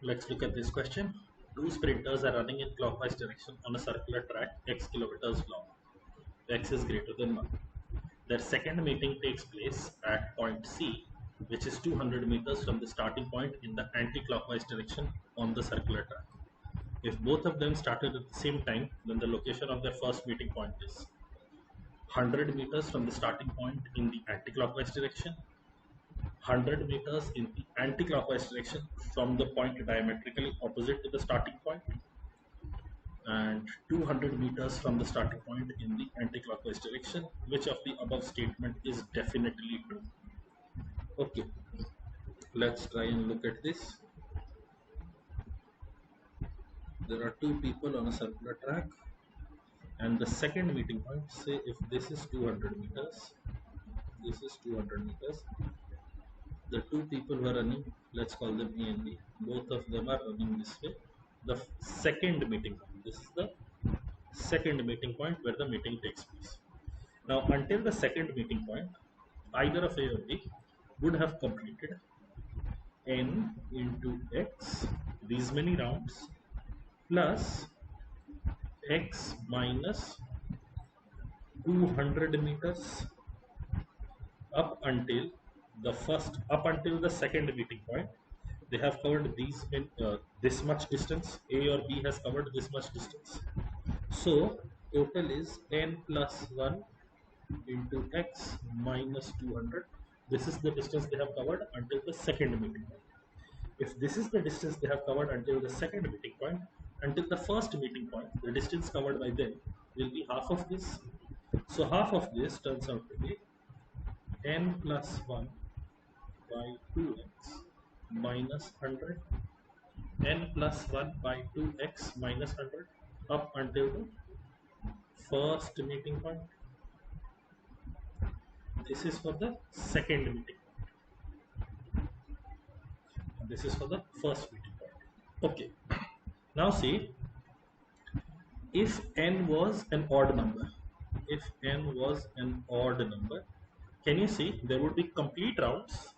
Let's look at this question. Two sprinters are running in clockwise direction on a circular track x kilometers long. X is greater than 1. Their second meeting takes place at point C, which is 200 meters from the starting point in the anti-clockwise direction on the circular track. If both of them started at the same time, then the location of their first meeting point is 100 meters from the starting point in the anti-clockwise direction, 100 meters in the anti-clockwise direction from the point diametrically opposite to the starting point, and 200 meters from the starting point in the anti-clockwise direction. Which of the above statement is definitely true? Okay, let's try and look at this. There are two people on a circular track, and the second meeting point, say if this is 200 meters, this is 200 meters. The two people who are running, let's call them A and B, both of them are running this way. The second meeting point, this is the second meeting point where the meeting takes place. Now, until the second meeting point, either of A or B would have completed n into x, these many rounds, plus x minus 200 meters up until the second meeting point. They have covered this much distance. A or B has covered this much distance. So total is n plus 1 into x minus 200. This is the distance they have covered until the second meeting point. If this is the distance they have covered until the second meeting point, until the first meeting point, the distance covered by them will be half of this. So half of this turns out to be n plus 1 by 2x minus 100, n plus 1 by 2x minus 100 up until the first meeting point. This is for the second meeting point. This is for the first meeting point. Okay. Now see, if n was an odd number, can you see there would be complete rounds?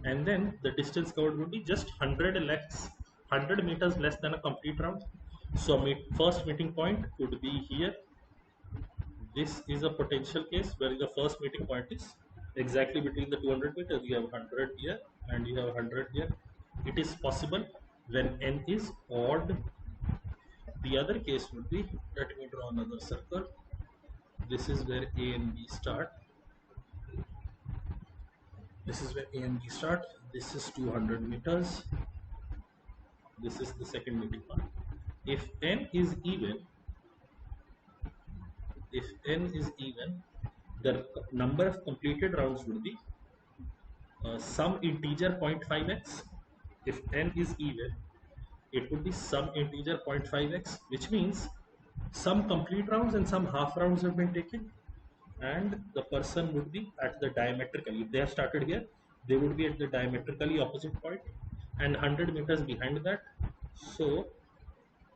And then the distance covered would be just 100 meters less than a complete round. So first meeting point could be here. This is a potential case where the first meeting point is exactly between the 200 meters. You have 100 here and you have 100 here. It is possible when n is odd. The other case would be, let me draw another circle. This is where A and B start. This is where A and B start. This is 200 meters. This is the second meeting point. If n is even, the number of completed rounds would be some integer 0.5x. If n is even, it would be some integer 0.5x, which means some complete rounds and some half rounds have been taken, and the person would be at the diametrically, if they have started here, they would be at the diametrically opposite point and 100 meters behind that. So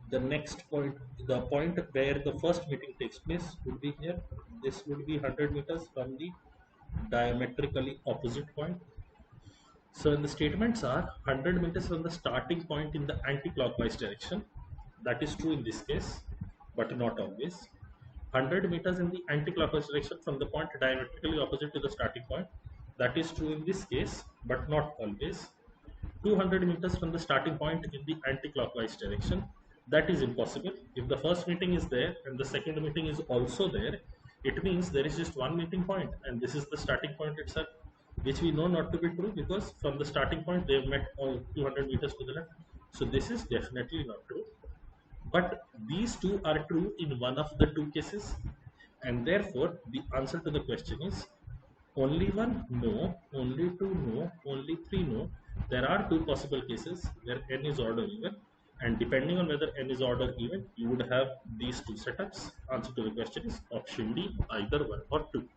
the next point, the point where the first meeting takes place, would be here. This would be 100 meters from the diametrically opposite point. So the statements are 100 meters from the starting point in the anti-clockwise direction. That is true in this case, but not always. 100 meters in the anti-clockwise direction from the point diametrically opposite to the starting point. That is true in this case, but not always. 200 meters from the starting point in the anti-clockwise direction. That is impossible. If the first meeting is there and the second meeting is also there, it means there is just one meeting point and this is the starting point itself, which we know not to be true because from the starting point they have met all 200 meters to the left. So this is definitely not true. But these two are true in one of the two cases, and therefore the answer to the question is only one, no, only two, no, only three, no. There are two possible cases where n is odd or even, and depending on whether n is odd or even, you would have these two setups. Answer to the question is option D, either one or two.